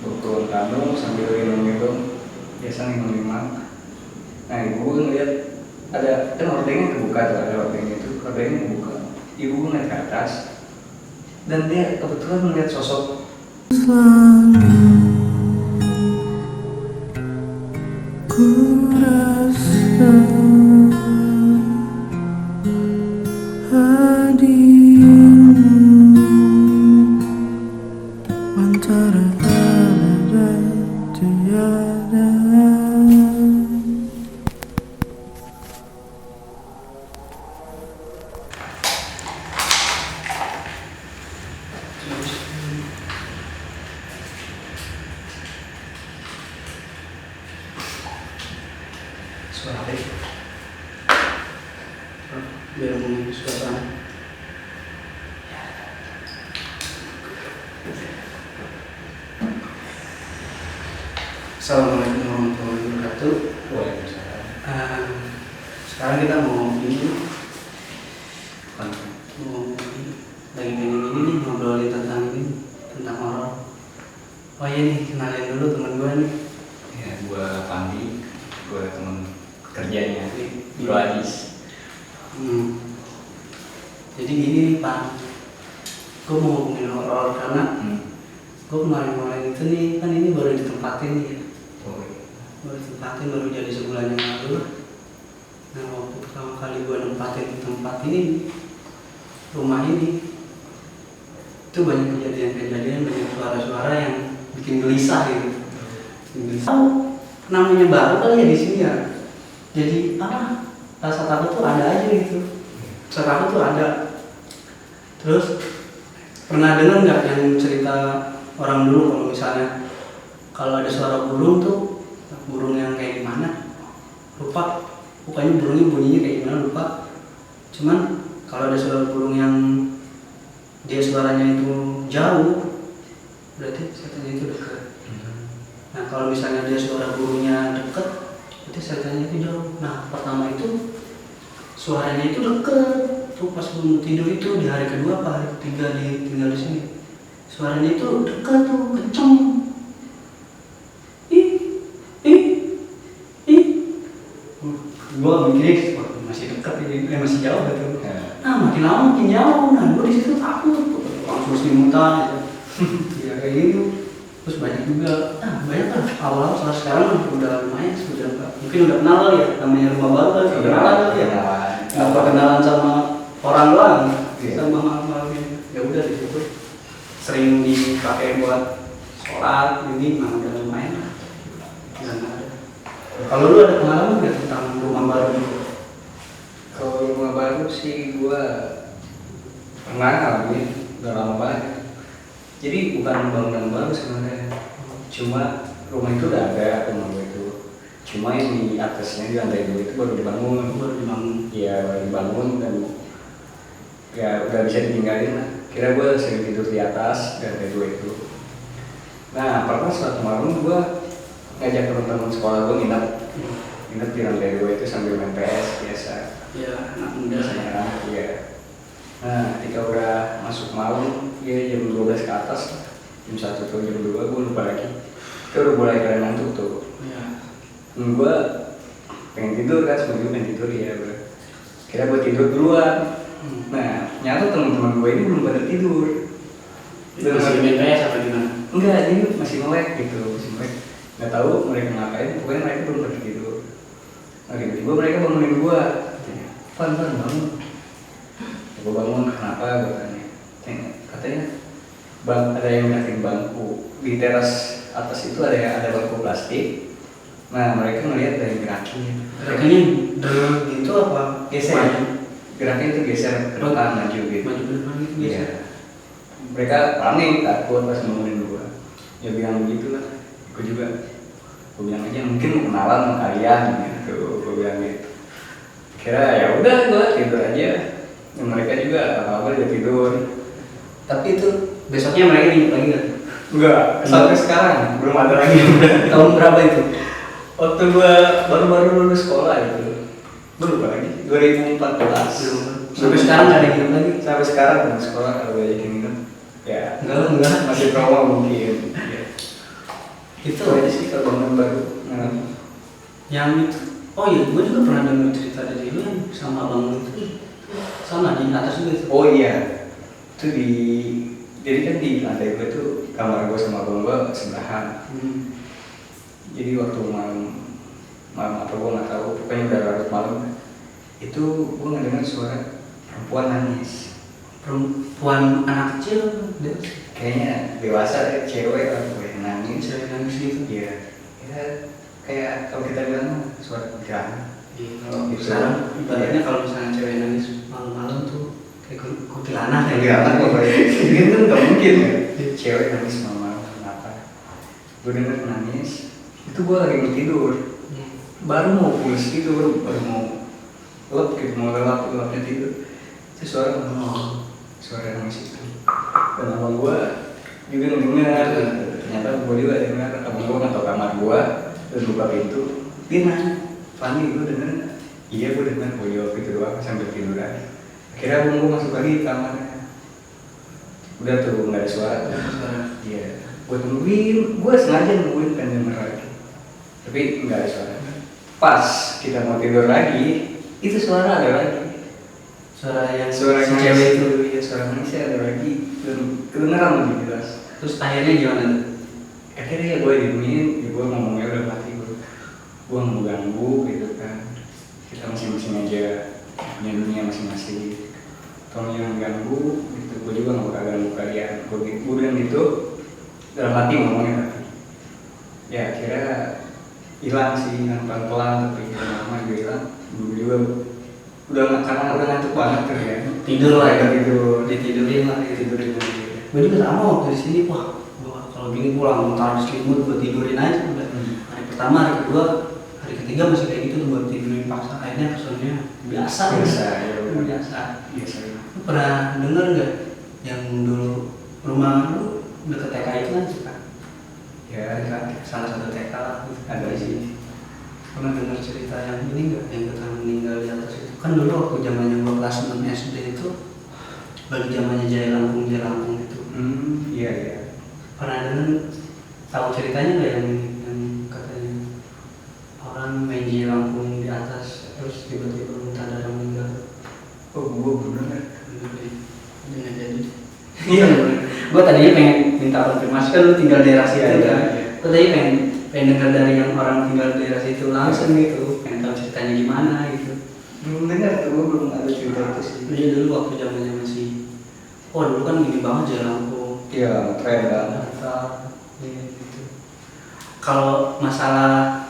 Turun kanu sambil minum-minum, biasa minum-minum. Nah ibu gue ngeliat ada kan hordengnya kebuka tuh, ada hordengnya kebuka. Ibu gue ngeliat ke atas dan dia kebetulan melihat sosok. Ku rasa hadirmu antara ada dan tiada. Suara apa itu? Biar ngomongin suasana. Assalamualaikum warahmatullahi wabarakatuh. Waalaikumsalam. Sekarang kita mau lagi pengen ini nih ngobrolin tentang horor. Oh iya nih, kenalin dulu teman gue nih. Ya, gua Pandi, gua teman kerjanya Bro Adis. Jadi gini nih Pak, gue mau ngomongin horor karena gue kemarin itu nih kan ini baru ditempatin nih ya. Baru ditempatin baru jadi sebulan yang lalu. Nah waktu pertama kali gue nempatin di tempat ini, rumah ini, itu banyak kejadian-kejadian, banyak suara-suara yang bikin gelisah gitu. Namanya baru kali ya di sini ya. Jadi rasa takut tuh ada aja gitu. Rasa takut tuh ada. Terus pernah dengar nggak yang cerita orang dulu kalau misalnya kalau ada suara burung tuh, burung yang kayak gimana? Lupa. Pokoknya burungnya bunyinya kayak gimana lupa. Cuman kalau ada suara burung yang dia suaranya itu jauh, berarti setannya itu dekat. Nah kalau misalnya dia suara burungnya dekat, berarti setannya itu jauh. Nah pertama itu suaranya itu dekat. Tuh pas belum tidur itu di hari kedua apa hari ketiga tinggal di sini, suaranya itu dekat tuh, kenceng. Gua mikir masih dekat ini, masih jauh gitu. Nah makin lama makin jauh. Nah gua di situ takut, langsung selimutan gitu. Ya kayak gitu. Terus banyak juga, banyak kan awal-awal sekarang udah lumayan, mungkin udah kenal kali ya, namanya rumah baru kan, udah kenal kali ya. Nggak perkenalan sama orang doang, sama malam ya udah di situ sering dipakai buat sholat ini, udah lumayan lah. Kalau lu ada pengalaman nggak tentang rumah baru? Kalau rumah baru sih gua pernah ngalamin, udah lama banget. Jadi bukan bangunan baru sebenarnya, cuma rumah itu udah ada rumah gua itu. Cuma yang di atasnya di lantai 2 itu baru dibangun. Iya baru dibangun dan ya udah bisa ditinggalin lah. Kira gua sering tidur di atas di lantai 2 itu. Nah pernah suatu malam gua ngajak teman-teman sekolah gue nginep di lantai 2 itu sambil main PS biasa. Ya anak muda saya. Iya. Nah ketika udah masuk malam, ya jam 12 ke atas, jam 1 atau jam 2 gue lupa lagi. Kita udah mulai keren ngantuk tuh. Ya. Gue pengen tidur kan, sebenernya pengen tidur ya. Kira gue tidur duluan. Nah nyata teman-teman gue ini belum pada tidur. Masih main PS apa gimana? Enggak, dia masih melek gitu, nggak tahu mereka ngapain, pokoknya mereka belum pada tidur. Nah tiba-tiba mereka bangunin gua, bangun. Gua bangun, kenapa? Gua tanya. Katanya ada yang ngeliatin bangku di teras atas itu, ada bangku plastik. Nah mereka ngeliat dari gerakin. Gerakannya gitu apa? Geser. Gerakin itu geser ke depan, maju gitu. Maju ke depan gitu Iya. geser. Mereka panik, takut pas bangunin gua. Ya bilang begitu lah. Gue juga, gue bilang aja mungkin mau kenalan sama kalian gitu, gue bilang gitu. Kira ya udah gue tidur aja. Dan mereka juga apa-apa udah tidur. Tapi itu besoknya mereka nginep lagi nggak? Enggak, sampai sekarang belum ada lagi. Tahun berapa itu? Waktu gue baru-baru lulus sekolah itu, gue lupa lagi, 2014. Sampai sekarang nggak ada nginep lagi? Sampai sekarang belum sekolah kalau gue yakin nginep. Ya, Enggak. masih trauma mungkin. Ya. Itu aja sih kalau bangunan baru. Nah, yang itu, oh iya, gue juga pernah dengar cerita dari lu yang sama abang lu itu, sama di atas juga itu. oh iya, itu jadi kan di lantai gue tuh kamar gue sama abang gue sebelahan. Jadi waktu malam apa gue nggak tahu, pokoknya udah larut malam, itu gue ngedengar suara perempuan nangis. Perempuan anak kecil, Kayaknya dewasa deh, cewek lah gue yang nangis. cewek nangis gitu. Iya, ya kayak kalau kita bilang mah suara kuntilanak. Kalau Gitu. sekarang ibaratnya kalau misalnya cewek nangis malam-malam tuh kayak kuntilanak ya. Kuntilanak pokoknya. Ini kan nggak mungkin ya. Cewek nangis malam kenapa? Gue denger nangis, itu gue lagi mau tidur. Baru mau pulas tidur, baru mau lelap gitu, mau lelapnya tidur. Itu suara nangis itu. Dan abang gue juga dengar, ternyata gue juga dengar. Abang gue nggak tahu kamar gue, terus buka pintu, dia nanya, Fanny gue denger nggak? Iya gue denger, gue jawab gitu doang sambil tidur aja. Akhirnya abang gue masuk lagi ke kamarnya. Udah tuh nggak ada suara. Iya, gue tungguin, gue sengaja nungguin kan denger lagi, tapi nggak ada suara. Pas kita mau tidur lagi, itu suara ada lagi. Suara yang Suara si nangis cewek itu, ya suara nangisnya ada lagi, dan kedengeran lebih jelas. Terus akhirnya gimana tuh? Akhirnya ya gue diemin, ya gue ngomongnya udah mati, gue nggak mau ganggu gitu kan. Kita masing-masing aja punya dunia masing-masing. Tolong jangan ganggu, gitu. Gue juga nggak bakal ganggu kalian. Gue bilang gitu dalam hati ngomongnya tapi. Ya akhirnya hilang sih, dengan pelan-pelan tapi lama juga hilang. Gue juga udah karena udah ngantuk banget tuh ya. Tidur lah ya, tidur. ditidurin lah, Tidurin lagi. Gue juga sama waktu di sini, wah, gua kalau bingung pulang mau taruh selimut gue tidurin aja udah. Hari pertama, hari kedua, hari ketiga masih kayak gitu tuh gue tidurin paksa. Akhirnya kesannya biasa. Ya udah. Biasa. Biasa. Lu pernah denger nggak yang dulu rumah lu deket TK itu kan suka? Ya kan. Salah satu TK lah. Ada sih. Pernah dengar cerita yang ini nggak, yang kita meninggal di atas itu? Kan dulu waktu zamannya gue kelas 6 SD itu lagi zamannya Jaya Lampung itu. Iya. Pernah dengar, tahu ceritanya nggak yang katanya orang main Jaya Lampung di atas terus tiba-tiba muntah darah meninggal? Oh, gue belum dengar. Jangan jadi. Iya benar. Gue tadinya pengen minta konfirmasi, kan lu tinggal di daerah situ kan. Gue tadi pengen dengar dari yang orang tinggal di daerah situ langsung gitu, pengen tahu ceritanya gimana gitu. Belum dengar tuh, gue belum ada cerita itu sih. Iya dulu waktu zamannya masih, oh dulu kan gini banget Jaya Lampung. Iya, keren banget. Mantap, gitu. Kalau masalah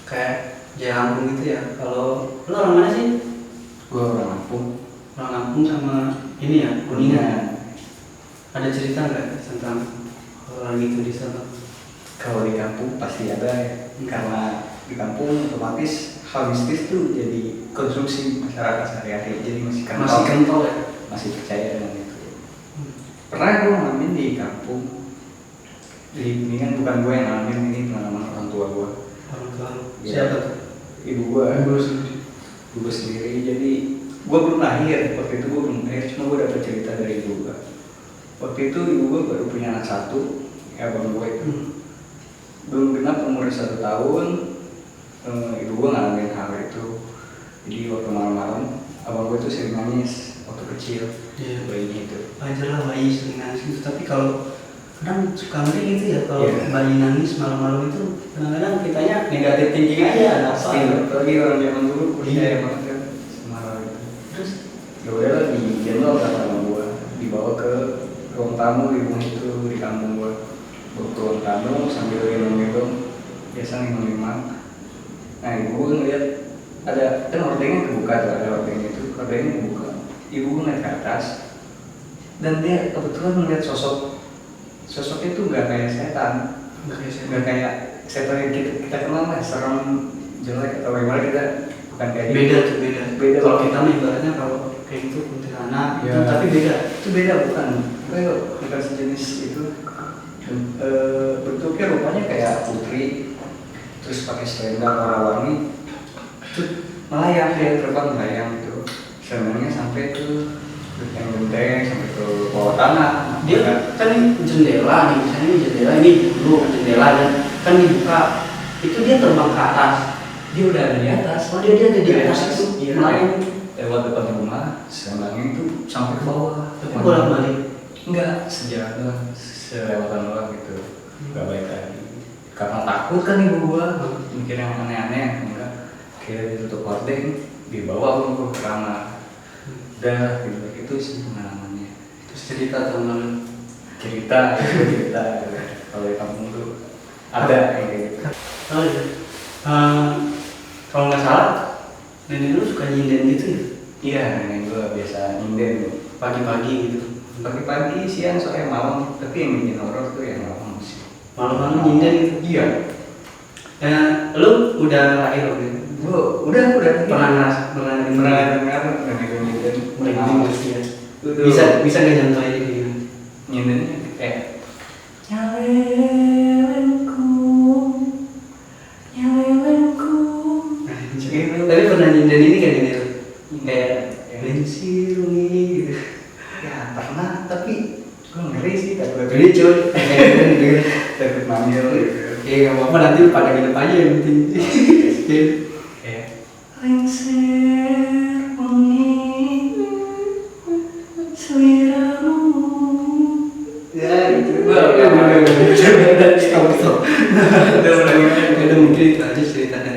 kayak Jaya Lampung gitu ya, kalau lu orang mana sih? Gue orang Lampung. Orang Lampung sama ini ya, Kuningan. Ada cerita nggak tentang orang itu di sana? Kalau di kampung pasti ada ya, karena di kampung otomatis hal mistis tuh jadi konsumsi masyarakat sehari-hari, jadi masih Kental ya? masih percaya dengan itu. Pernah gue ngalamin di kampung, ini kan bukan gue yang ngalamin, ini pengalaman orang tua gue. Orang tua Ya. siapa tuh? Ibu gue. Sendiri. Ibu gue sendiri. Jadi gue belum lahir, waktu itu gue belum lahir, cuma gue dapet cerita dari ibu gue. Waktu itu ibu gue baru punya anak satu, ya abang gue itu. Belum genap umur 1 tahun, ibu gue ngalamin hal itu. Jadi waktu malam-malam, abang gue tuh sering nangis waktu kecil. Iya. Bayinya itu. Wajar lah bayi sering nangis gitu, tapi kalau kadang suka ngeri gitu ya kalau Iya. bayi nangis malam-malam itu kadang-kadang kitanya negatif thinking aja ada apa? Pasti, apalagi orang zaman dulu Iya. percaya banget kan sama hal itu. Terus Ya udahlah digendong sama gue, dibawa ke ruang tamu di rumah itu di kampung gue. Bawa ke ruang tamu sambil gendong-gendong, biasa ngomong. Nah ibu gue ngeliat ada kan hordengnya kebuka tuh, ada hordengnya itu, hordengnya kebuka. Ibu gue naik ke atas dan dia kebetulan melihat sosoknya tuh nggak kayak setan, nggak kayak setan yang kita kenal lah, serem, jelek atau bagaimana, kita bukan kayak beda gitu. tuh beda. Beda. Kalau kita mah ibaratnya kalau kayak gitu kuntilanak Ya. itu, tapi beda. Itu beda, bukan sejenis itu. Bentuknya rupanya kayak putri, terus pakai selendang warna-warni, terus melayang, dia terbang melayang gitu. Selendangnya sampai ke genteng-genteng, sampai ke bawah tanah. Dia kan ini jendela nih, misalnya ini jendela, ini dulu jendela dan kan dibuka, itu dia terbang ke atas. Dia udah ada di atas. Oh dia ada di atas itu, Iya, melayang. lewat depan rumah, selangnya itu sampai ke bawah. Tapi bolak balik. Enggak, sejalan selewatan doang gitu. Enggak baik lagi. Karena takut kan ibu gua mikir yang aneh-aneh, enggak. Kira ditutup hordeng, dibawa ke kamar. Udah, gitu. Itu sih pengalamannya. Terus cerita teman-teman. Cerita. Kalau di kampung tuh ada yang kayak gitu. Oh iya. Kalau nggak salah, nenek lu suka nyinden gitu ya? Iya, nenek gua biasa nyinden tuh. Pagi-pagi gitu. Pagi-pagi, siang, sore, malam. Tapi yang bikin horor tuh yang malam sih. Malam-malam nyinden gitu. Iya. Lu udah lahir waktu itu? Gua udah Pernah dengar nenek gua nyinden. merinding gitu ya? Udah. Bisa nggak contohin gitu? Nyindennya kayak nyalelenku. Tapi pernah nyinden ini kayak gini tuh? Kayak Ya. Lensirungi gitu. Ya pernah, tapi gue ngeri sih takut Jadi cuy, kayak takut manggil gitu. nggak apa-apa, nanti lu pada nginep aja yang penting. Kayak lengser wangi seliramu. Ya itu. Stop. Udah mungkin itu aja ceritanya.